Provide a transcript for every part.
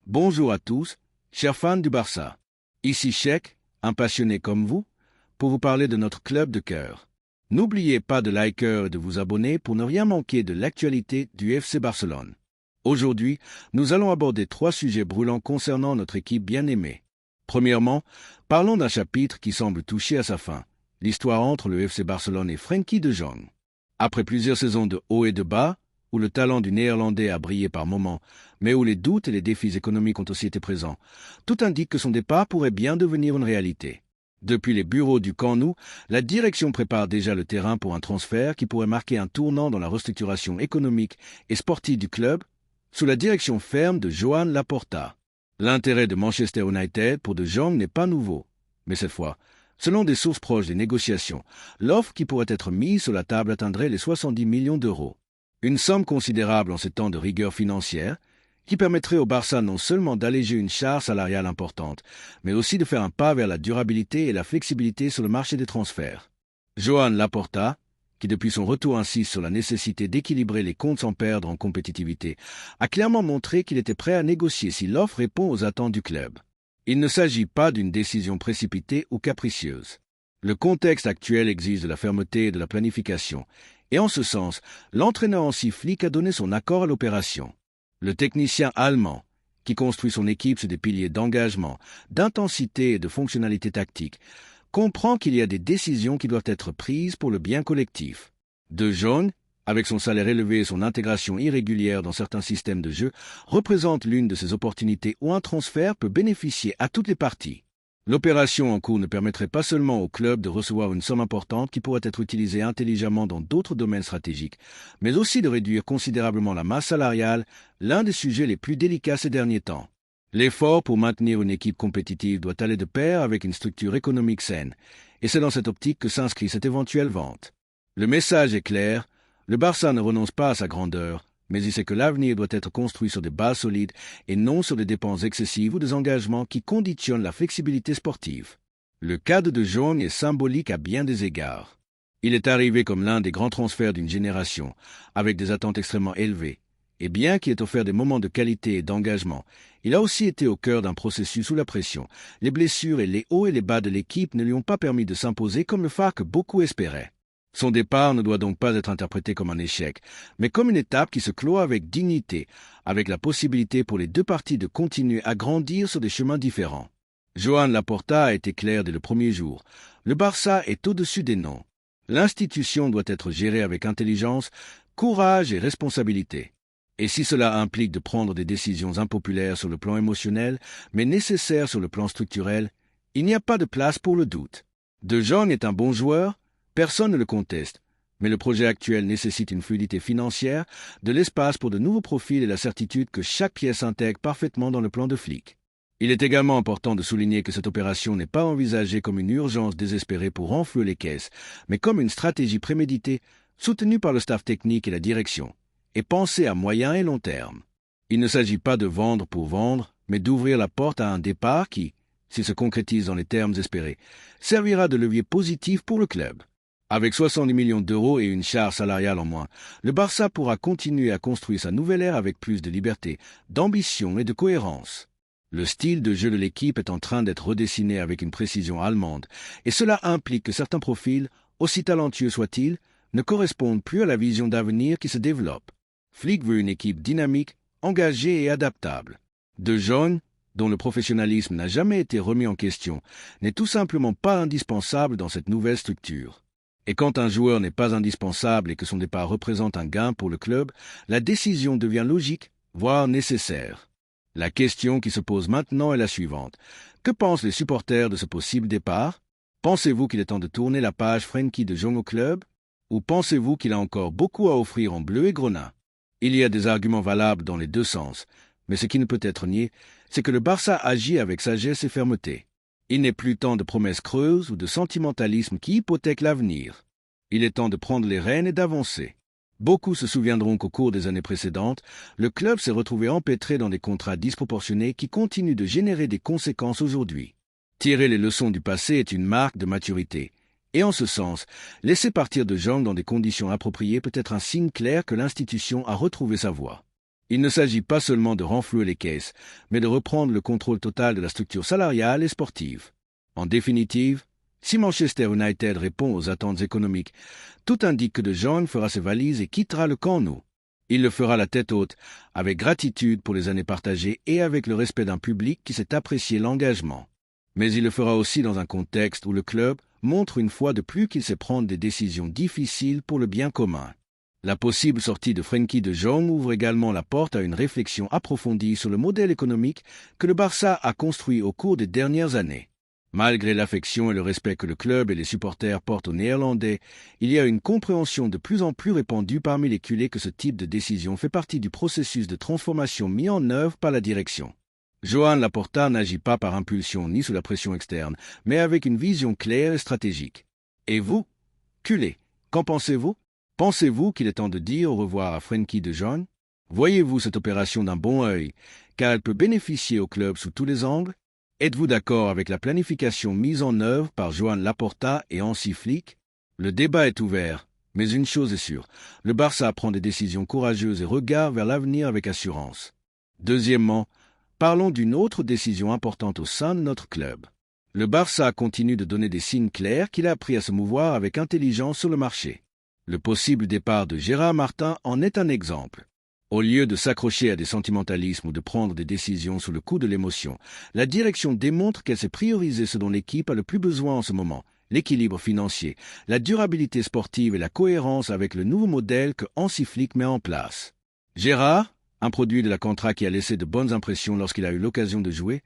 Bonjour à tous, chers fans du Barça. Ici Cheikh, un passionné comme vous, pour vous parler de notre club de cœur. N'oubliez pas de liker et de vous abonner pour ne rien manquer de l'actualité du FC Barcelone. Aujourd'hui, nous allons aborder 3 sujets brûlants concernant notre équipe bien-aimée. Premièrement, parlons d'un chapitre qui semble toucher à sa fin, l'histoire entre le FC Barcelone et Frenkie de Jong. Après plusieurs saisons de haut et de bas, où le talent du Néerlandais a brillé par moments, mais où les doutes et les défis économiques ont aussi été présents, tout indique que son départ pourrait bien devenir une réalité. Depuis les bureaux du Camp Nou, la direction prépare déjà le terrain pour un transfert qui pourrait marquer un tournant dans la restructuration économique et sportive du club, sous la direction ferme de Joan Laporta. L'intérêt de Manchester United pour De Jong n'est pas nouveau, mais cette fois, selon des sources proches des négociations, l'offre qui pourrait être mise sur la table atteindrait les 70 millions d'euros. Une somme considérable en ces temps de rigueur financière, qui permettrait au Barça non seulement d'alléger une charge salariale importante, mais aussi de faire un pas vers la durabilité et la flexibilité sur le marché des transferts. Joan Laporta, qui depuis son retour insiste sur la nécessité d'équilibrer les comptes sans perdre en compétitivité, a clairement montré qu'il était prêt à négocier si l'offre répond aux attentes du club. Il ne s'agit pas d'une décision précipitée ou capricieuse. Le contexte actuel exige de la fermeté et de la planification, et en ce sens, l'entraîneur en Flick a donné son accord à l'opération. Le technicien allemand, qui construit son équipe sur des piliers d'engagement, d'intensité et de fonctionnalité tactique, comprend qu'il y a des décisions qui doivent être prises pour le bien collectif. De Jong, avec son salaire élevé et son intégration irrégulière dans certains systèmes de jeu, représente l'une de ces opportunités où un transfert peut bénéficier à toutes les parties. L'opération en cours ne permettrait pas seulement au club de recevoir une somme importante qui pourrait être utilisée intelligemment dans d'autres domaines stratégiques, mais aussi de réduire considérablement la masse salariale, l'un des sujets les plus délicats ces derniers temps. L'effort pour maintenir une équipe compétitive doit aller de pair avec une structure économique saine, et c'est dans cette optique que s'inscrit cette éventuelle vente. Le message est clair, le Barça ne renonce pas à sa grandeur, mais il sait que l'avenir doit être construit sur des bases solides et non sur des dépenses excessives ou des engagements qui conditionnent la flexibilité sportive. Le cas de De Jong est symbolique à bien des égards. Il est arrivé comme l'un des grands transferts d'une génération, avec des attentes extrêmement élevées, et bien qu'il ait offert des moments de qualité et d'engagement, il a aussi été au cœur d'un processus sous la pression. Les blessures et les hauts et les bas de l'équipe ne lui ont pas permis de s'imposer comme le phare que beaucoup espéraient. Son départ ne doit donc pas être interprété comme un échec, mais comme une étape qui se clôt avec dignité, avec la possibilité pour les deux parties de continuer à grandir sur des chemins différents. Joan Laporta a été clair dès le premier jour. Le Barça est au-dessus des noms. L'institution doit être gérée avec intelligence, courage et responsabilité. Et si cela implique de prendre des décisions impopulaires sur le plan émotionnel, mais nécessaires sur le plan structurel, il n'y a pas de place pour le doute. De Jong est un bon joueur, personne ne le conteste, mais le projet actuel nécessite une fluidité financière, de l'espace pour de nouveaux profils et la certitude que chaque pièce intègre parfaitement dans le plan de Flick. Il est également important de souligner que cette opération n'est pas envisagée comme une urgence désespérée pour renflouer les caisses, mais comme une stratégie préméditée, soutenue par le staff technique et la direction, et pensée à moyen et long terme. Il ne s'agit pas de vendre pour vendre, mais d'ouvrir la porte à un départ qui, s'il se concrétise dans les termes espérés, servira de levier positif pour le club. Avec 70 millions d'euros et une charge salariale en moins, le Barça pourra continuer à construire sa nouvelle ère avec plus de liberté, d'ambition et de cohérence. Le style de jeu de l'équipe est en train d'être redessiné avec une précision allemande, et cela implique que certains profils, aussi talentueux soient-ils, ne correspondent plus à la vision d'avenir qui se développe. Flick veut une équipe dynamique, engagée et adaptable. De Jong, dont le professionnalisme n'a jamais été remis en question, n'est tout simplement pas indispensable dans cette nouvelle structure. Et quand un joueur n'est pas indispensable et que son départ représente un gain pour le club, la décision devient logique, voire nécessaire. La question qui se pose maintenant est la suivante. Que pensent les supporters de ce possible départ? Pensez-vous qu'il est temps de tourner la page Frenkie de Jong au club? Ou pensez-vous qu'il a encore beaucoup à offrir en bleu et grenat? Il y a des arguments valables dans les deux sens, mais ce qui ne peut être nié, c'est que le Barça agit avec sagesse et fermeté. Il n'est plus temps de promesses creuses ou de sentimentalisme qui hypothèquent l'avenir. Il est temps de prendre les rênes et d'avancer. Beaucoup se souviendront qu'au cours des années précédentes, le club s'est retrouvé empêtré dans des contrats disproportionnés qui continuent de générer des conséquences aujourd'hui. Tirer les leçons du passé est une marque de maturité. Et en ce sens, laisser partir De Jong dans des conditions appropriées peut être un signe clair que l'institution a retrouvé sa voie. Il ne s'agit pas seulement de renflouer les caisses, mais de reprendre le contrôle total de la structure salariale et sportive. En définitive, si Manchester United répond aux attentes économiques, tout indique que De Jong fera ses valises et quittera le camp nou. Il le fera la tête haute, avec gratitude pour les années partagées et avec le respect d'un public qui sait apprécier l'engagement. Mais il le fera aussi dans un contexte où le club montre une fois de plus qu'il sait prendre des décisions difficiles pour le bien commun. La possible sortie de Frenkie de Jong ouvre également la porte à une réflexion approfondie sur le modèle économique que le Barça a construit au cours des dernières années. Malgré l'affection et le respect que le club et les supporters portent aux Néerlandais, il y a une compréhension de plus en plus répandue parmi les culés que ce type de décision fait partie du processus de transformation mis en œuvre par la direction. Joan Laporta n'agit pas par impulsion ni sous la pression externe, mais avec une vision claire et stratégique. Et vous, culés, qu'en pensez-vous? Pensez-vous qu'il est temps de dire au revoir à Frenkie de Jong? Voyez-vous cette opération d'un bon œil, car elle peut bénéficier au club sous tous les angles? Êtes-vous d'accord avec la planification mise en œuvre par Joan Laporta et Hansi Flick? Le débat est ouvert, mais une chose est sûre, le Barça prend des décisions courageuses et regarde vers l'avenir avec assurance. Deuxièmement, parlons d'une autre décision importante au sein de notre club. Le Barça continue de donner des signes clairs qu'il a appris à se mouvoir avec intelligence sur le marché. Le possible départ de Gérard Martin en est un exemple. Au lieu de s'accrocher à des sentimentalismes ou de prendre des décisions sous le coup de l'émotion, la direction démontre qu'elle sait prioriser ce dont l'équipe a le plus besoin en ce moment, l'équilibre financier, la durabilité sportive et la cohérence avec le nouveau modèle que Hansi Flick met en place. Gérard, un produit de la Contra qui a laissé de bonnes impressions lorsqu'il a eu l'occasion de jouer,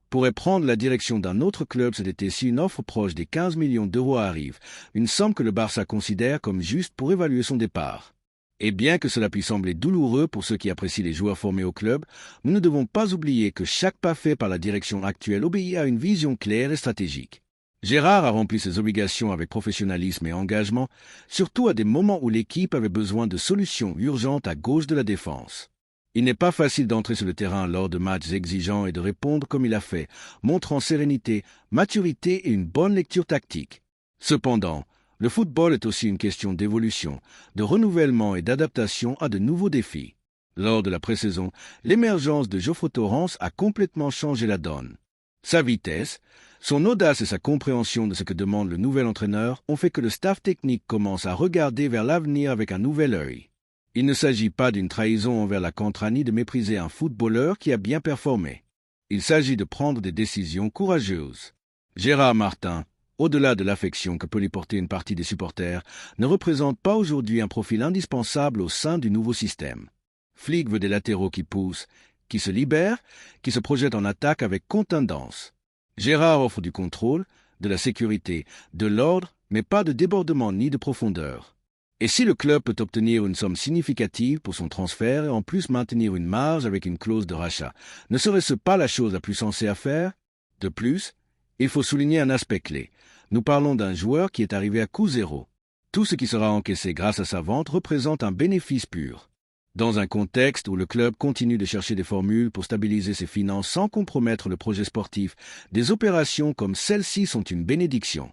pourrait prendre la direction d'un autre club cet été si une offre proche des 15 millions d'euros arrive, une somme que le Barça considère comme juste pour évaluer son départ. Et bien que cela puisse sembler douloureux pour ceux qui apprécient les joueurs formés au club, nous ne devons pas oublier que chaque pas fait par la direction actuelle obéit à une vision claire et stratégique. Gérard a rempli ses obligations avec professionnalisme et engagement, surtout à des moments où l'équipe avait besoin de solutions urgentes à gauche de la défense. Il n'est pas facile d'entrer sur le terrain lors de matchs exigeants et de répondre comme il a fait, montrant sérénité, maturité et une bonne lecture tactique. Cependant, le football est aussi une question d'évolution, de renouvellement et d'adaptation à de nouveaux défis. Lors de la pré-saison, l'émergence de Geoffroy Torrens a complètement changé la donne. Sa vitesse, son audace et sa compréhension de ce que demande le nouvel entraîneur ont fait que le staff technique commence à regarder vers l'avenir avec un nouvel œil. Il ne s'agit pas d'une trahison envers la Contra ni de mépriser un footballeur qui a bien performé. Il s'agit de prendre des décisions courageuses. Gérard Martin, au-delà de l'affection que peut lui porter une partie des supporters, ne représente pas aujourd'hui un profil indispensable au sein du nouveau système. Flick veut des latéraux qui poussent, qui se libèrent, qui se projettent en attaque avec contundance. Gérard offre du contrôle, de la sécurité, de l'ordre, mais pas de débordement ni de profondeur. Et si le club peut obtenir une somme significative pour son transfert et en plus maintenir une marge avec une clause de rachat, ne serait-ce pas la chose la plus sensée à faire? De plus, il faut souligner un aspect clé. Nous parlons d'un joueur qui est arrivé à coût zéro. Tout ce qui sera encaissé grâce à sa vente représente un bénéfice pur. Dans un contexte où le club continue de chercher des formules pour stabiliser ses finances sans compromettre le projet sportif, des opérations comme celle-ci sont une bénédiction.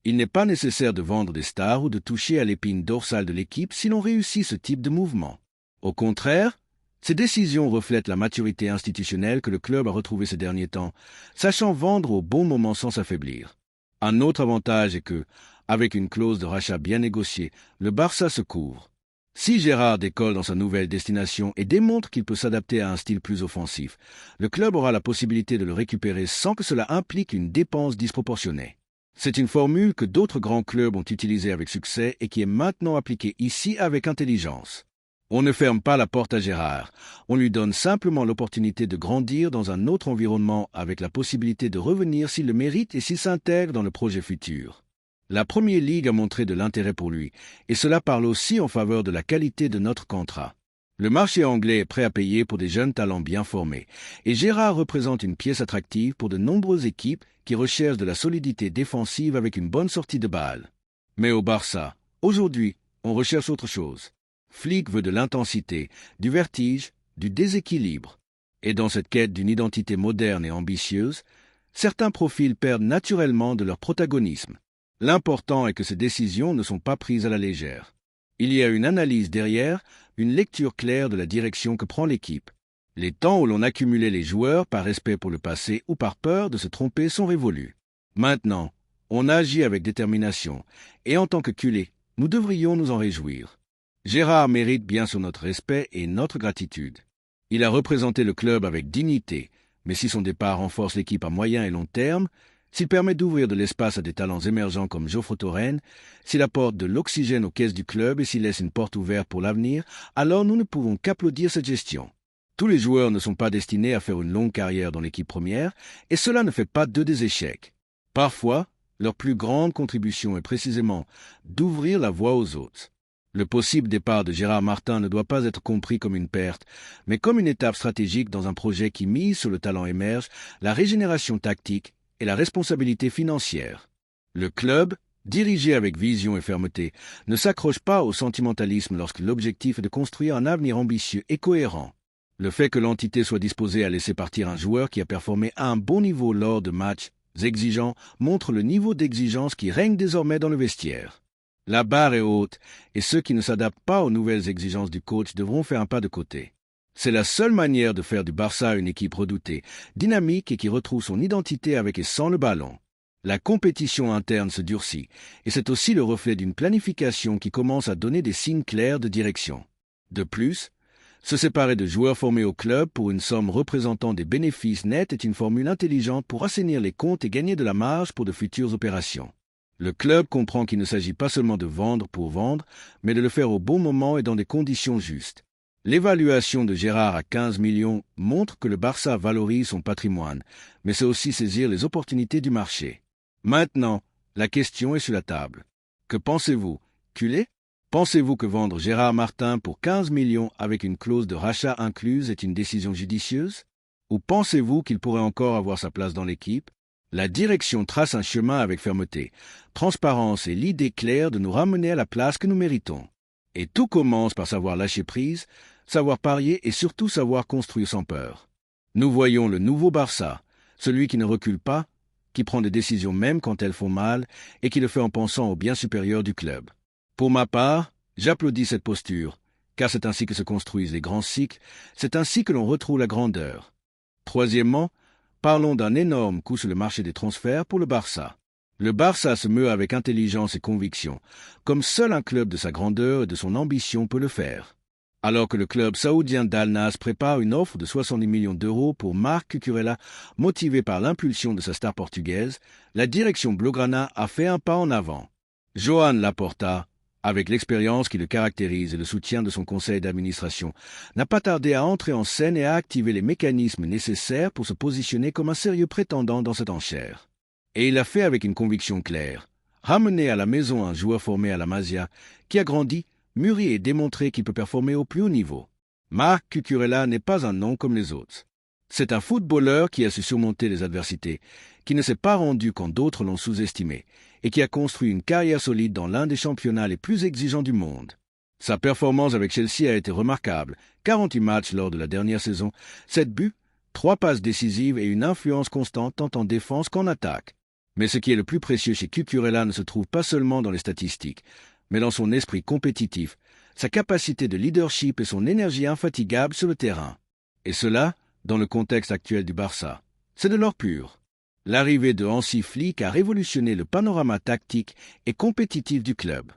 Il n'est pas nécessaire de vendre des stars ou de toucher à l'épine dorsale de l'équipe si l'on réussit ce type de mouvement. Au contraire, ces décisions reflètent la maturité institutionnelle que le club a retrouvée ces derniers temps, sachant vendre au bon moment sans s'affaiblir. Un autre avantage est que, avec une clause de rachat bien négociée, le Barça se couvre. Si Gérard décolle dans sa nouvelle destination et démontre qu'il peut s'adapter à un style plus offensif, le club aura la possibilité de le récupérer sans que cela implique une dépense disproportionnée. C'est une formule que d'autres grands clubs ont utilisée avec succès et qui est maintenant appliquée ici avec intelligence. On ne ferme pas la porte à Gérard, on lui donne simplement l'opportunité de grandir dans un autre environnement avec la possibilité de revenir s'il le mérite et s'il s'intègre dans le projet futur. La Premier League a montré de l'intérêt pour lui, et cela parle aussi en faveur de la qualité de notre contrat. Le marché anglais est prêt à payer pour des jeunes talents bien formés, et Gérard représente une pièce attractive pour de nombreuses équipes qui recherchent de la solidité défensive avec une bonne sortie de balle. Mais au Barça, aujourd'hui, on recherche autre chose. Flick veut de l'intensité, du vertige, du déséquilibre. Et dans cette quête d'une identité moderne et ambitieuse, certains profils perdent naturellement de leur protagonisme. L'important est que ces décisions ne sont pas prises à la légère. Il y a une analyse derrière, une lecture claire de la direction que prend l'équipe. Les temps où l'on accumulait les joueurs par respect pour le passé ou par peur de se tromper sont révolus. Maintenant, on agit avec détermination, et en tant que culé, nous devrions nous en réjouir. Gérard mérite bien sûr notre respect et notre gratitude. Il a représenté le club avec dignité, mais si son départ renforce l'équipe à moyen et long terme, s'il permet d'ouvrir de l'espace à des talents émergents comme Geoffroy Toren, s'il apporte de l'oxygène aux caisses du club et s'il laisse une porte ouverte pour l'avenir, alors nous ne pouvons qu'applaudir cette gestion. Tous les joueurs ne sont pas destinés à faire une longue carrière dans l'équipe première, et cela ne fait pas d'eux des échecs. Parfois, leur plus grande contribution est précisément d'ouvrir la voie aux autres. Le possible départ de Gérard Martin ne doit pas être compris comme une perte, mais comme une étape stratégique dans un projet qui mise sur le talent émerge, la régénération tactique et la responsabilité financière. Le club, dirigé avec vision et fermeté, ne s'accroche pas au sentimentalisme lorsque l'objectif est de construire un avenir ambitieux et cohérent. Le fait que l'entité soit disposée à laisser partir un joueur qui a performé à un bon niveau lors de matchs exigeants montre le niveau d'exigence qui règne désormais dans le vestiaire. La barre est haute et ceux qui ne s'adaptent pas aux nouvelles exigences du coach devront faire un pas de côté. C'est la seule manière de faire du Barça une équipe redoutée, dynamique et qui retrouve son identité avec et sans le ballon. La compétition interne se durcit, et c'est aussi le reflet d'une planification qui commence à donner des signes clairs de direction. De plus, se séparer de joueurs formés au club pour une somme représentant des bénéfices nets est une formule intelligente pour assainir les comptes et gagner de la marge pour de futures opérations. Le club comprend qu'il ne s'agit pas seulement de vendre pour vendre, mais de le faire au bon moment et dans des conditions justes. L'évaluation de Gérard à 15 millions montre que le Barça valorise son patrimoine, mais c'est aussi saisir les opportunités du marché. Maintenant, la question est sur la table. Que pensez-vous, culé? Pensez-vous que vendre Gérard Martin pour 15 millions avec une clause de rachat incluse est une décision judicieuse? Ou pensez-vous qu'il pourrait encore avoir sa place dans l'équipe? La direction trace un chemin avec fermeté, transparence et l'idée claire de nous ramener à la place que nous méritons. Et tout commence par savoir lâcher prise, savoir parier et surtout savoir construire sans peur. Nous voyons le nouveau Barça, celui qui ne recule pas, qui prend des décisions même quand elles font mal et qui le fait en pensant au bien supérieur du club. Pour ma part, j'applaudis cette posture, car c'est ainsi que se construisent les grands cycles, c'est ainsi que l'on retrouve la grandeur. Troisièmement, parlons d'un énorme coup sur le marché des transferts pour le Barça. Le Barça se meut avec intelligence et conviction, comme seul un club de sa grandeur et de son ambition peut le faire. Alors que le club saoudien d'Al Nassr prépare une offre de 70 millions d'euros pour Marc Cucurella, motivé par l'impulsion de sa star portugaise, la direction blaugrana a fait un pas en avant. Joan Laporta, avec l'expérience qui le caractérise et le soutien de son conseil d'administration, n'a pas tardé à entrer en scène et à activer les mécanismes nécessaires pour se positionner comme un sérieux prétendant dans cette enchère. Et il l'a fait avec une conviction claire. Ramener à la maison un joueur formé à la Masia, qui a grandi, mûri et démontré qu'il peut performer au plus haut niveau. Marc Cucurella n'est pas un nom comme les autres. C'est un footballeur qui a su surmonter les adversités, qui ne s'est pas rendu quand d'autres l'ont sous-estimé, et qui a construit une carrière solide dans l'un des championnats les plus exigeants du monde. Sa performance avec Chelsea a été remarquable, 48 matchs lors de la dernière saison, 7 buts, 3 passes décisives et une influence constante tant en défense qu'en attaque. Mais ce qui est le plus précieux chez Cucurella ne se trouve pas seulement dans les statistiques, mais dans son esprit compétitif, sa capacité de leadership et son énergie infatigable sur le terrain. Et cela, dans le contexte actuel du Barça, c'est de l'or pur. L'arrivée de Hansi Flick a révolutionné le panorama tactique et compétitif du club.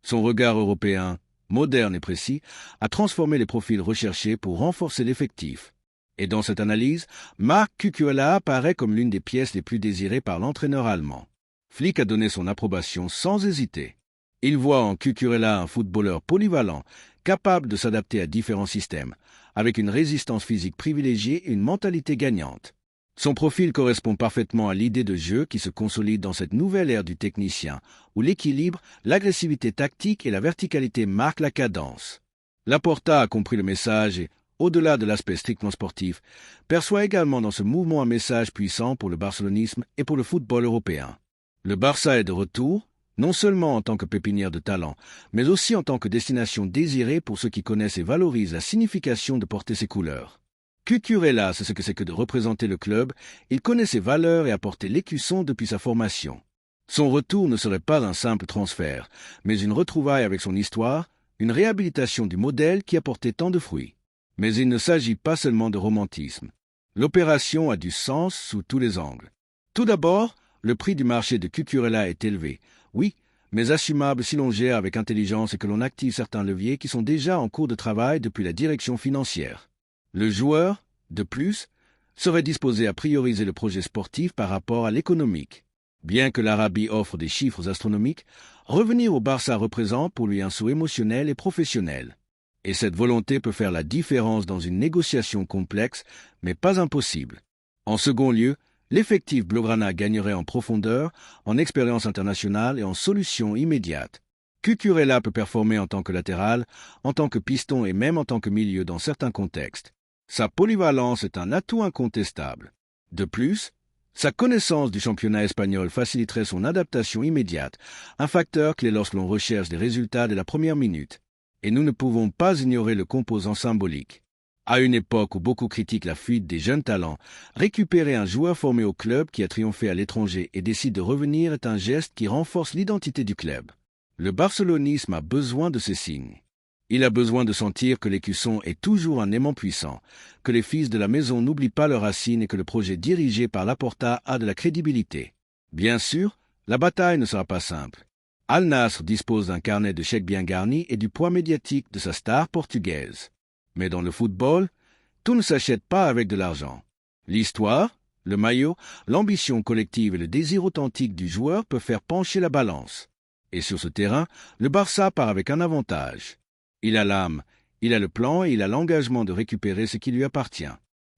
Son regard européen, moderne et précis, a transformé les profils recherchés pour renforcer l'effectif. Et dans cette analyse, Marc Cucurella apparaît comme l'une des pièces les plus désirées par l'entraîneur allemand. Flick a donné son approbation sans hésiter. Il voit en Cucurella un footballeur polyvalent, capable de s'adapter à différents systèmes, avec une résistance physique privilégiée et une mentalité gagnante. Son profil correspond parfaitement à l'idée de jeu qui se consolide dans cette nouvelle ère du technicien, où l'équilibre, l'agressivité tactique et la verticalité marquent la cadence. Laporta a compris le message et, au-delà de l'aspect strictement sportif, perçoit également dans ce mouvement un message puissant pour le barcelonisme et pour le football européen. Le Barça est de retour, non seulement en tant que pépinière de talent, mais aussi en tant que destination désirée pour ceux qui connaissent et valorisent la signification de porter ses couleurs. Cucurella sait ce que c'est que de représenter le club, il connaît ses valeurs et a porté l'écusson depuis sa formation. Son retour ne serait pas un simple transfert, mais une retrouvaille avec son histoire, une réhabilitation du modèle qui a porté tant de fruits. Mais il ne s'agit pas seulement de romantisme. L'opération a du sens sous tous les angles. Tout d'abord, le prix du marché de Cucurella est élevé, oui, mais assumable si l'on gère avec intelligence et que l'on active certains leviers qui sont déjà en cours de travail depuis la direction financière. Le joueur, de plus, serait disposé à prioriser le projet sportif par rapport à l'économique. Bien que l'Arabie offre des chiffres astronomiques, revenir au Barça représente pour lui un saut émotionnel et professionnel. Et cette volonté peut faire la différence dans une négociation complexe, mais pas impossible. En second lieu, l'effectif Blaugrana gagnerait en profondeur, en expérience internationale et en solutions immédiates. Cucurella peut performer en tant que latéral, en tant que piston et même en tant que milieu dans certains contextes. Sa polyvalence est un atout incontestable. De plus, sa connaissance du championnat espagnol faciliterait son adaptation immédiate, un facteur clé lorsque l'on recherche des résultats dès la première minute. Et nous ne pouvons pas ignorer le composant symbolique. À une époque où beaucoup critiquent la fuite des jeunes talents, récupérer un joueur formé au club qui a triomphé à l'étranger et décide de revenir est un geste qui renforce l'identité du club. Le barcelonisme a besoin de ces signes. Il a besoin de sentir que l'écusson est toujours un aimant puissant, que les fils de la maison n'oublient pas leurs racines et que le projet dirigé par Laporta a de la crédibilité. Bien sûr, la bataille ne sera pas simple. Al Nassr dispose d'un carnet de chèques bien garni et du poids médiatique de sa star portugaise. Mais dans le football, tout ne s'achète pas avec de l'argent. L'histoire, le maillot, l'ambition collective et le désir authentique du joueur peuvent faire pencher la balance. Et sur ce terrain, le Barça part avec un avantage. Il a l'âme, il a le plan et il a l'engagement de récupérer ce qui lui appartient.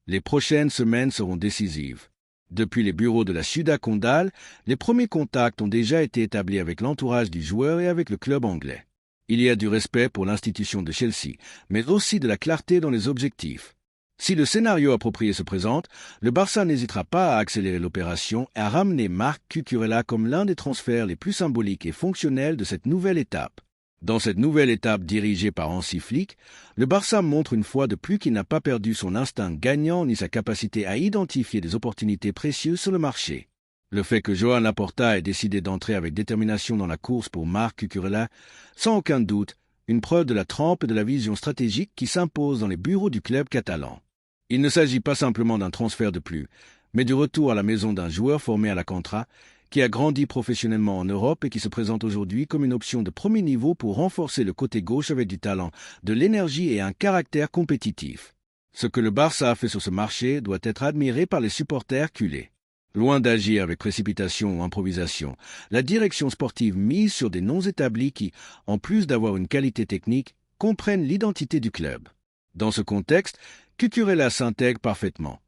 Les prochaines semaines seront décisives. Depuis les bureaux de la Ciudad Condal, les premiers contacts ont déjà été établis avec l'entourage du joueur et avec le club anglais. Il y a du respect pour l'institution de Chelsea, mais aussi de la clarté dans les objectifs. Si le scénario approprié se présente, le Barça n'hésitera pas à accélérer l'opération et à ramener Marc Cucurella comme l'un des transferts les plus symboliques et fonctionnels de cette nouvelle étape. Dans cette nouvelle étape dirigée par Hansi Flick, le Barça montre une fois de plus qu'il n'a pas perdu son instinct gagnant ni sa capacité à identifier des opportunités précieuses sur le marché. Le fait que Joan Laporta ait décidé d'entrer avec détermination dans la course pour Marc Cucurella, sans aucun doute, une preuve de la trempe et de la vision stratégique qui s'impose dans les bureaux du club catalan. Il ne s'agit pas simplement d'un transfert de plus, mais du retour à la maison d'un joueur formé à la Contra, qui a grandi professionnellement en Europe et qui se présente aujourd'hui comme une option de premier niveau pour renforcer le côté gauche avec du talent, de l'énergie et un caractère compétitif. Ce que le Barça a fait sur ce marché doit être admiré par les supporters culés. Loin d'agir avec précipitation ou improvisation, la direction sportive mise sur des noms établis qui, en plus d'avoir une qualité technique, comprennent l'identité du club. Dans ce contexte, Cucurella s'intègre parfaitement.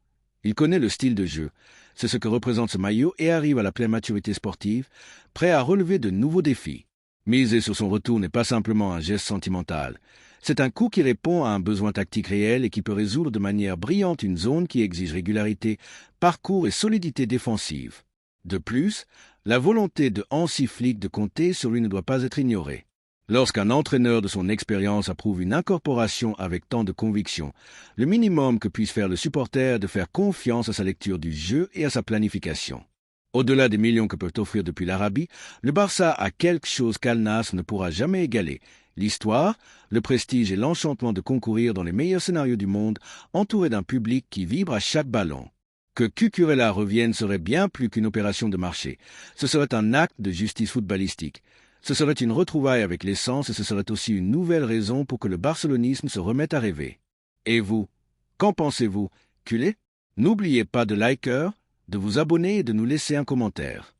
Il connaît le style de jeu, c'est ce que représente ce maillot et arrive à la pleine maturité sportive, prêt à relever de nouveaux défis. Miser sur son retour n'est pas simplement un geste sentimental. C'est un coup qui répond à un besoin tactique réel et qui peut résoudre de manière brillante une zone qui exige régularité, parcours et solidité défensive. De plus, la volonté de Hansi Flick de compter sur lui ne doit pas être ignorée. Lorsqu'un entraîneur de son expérience approuve une incorporation avec tant de conviction, le minimum que puisse faire le supporter est de faire confiance à sa lecture du jeu et à sa planification. Au-delà des millions que peut offrir depuis l'Arabie, le Barça a quelque chose qu'Al Nassr ne pourra jamais égaler. L'histoire, le prestige et l'enchantement de concourir dans les meilleurs scénarios du monde, entouré d'un public qui vibre à chaque ballon. Que Cucurella revienne serait bien plus qu'une opération de marché. Ce serait un acte de justice footballistique. Ce serait une retrouvaille avec l'essence et ce serait aussi une nouvelle raison pour que le barcelonisme se remette à rêver. Et vous, qu'en pensez-vous, culé? N'oubliez pas de liker, de vous abonner et de nous laisser un commentaire.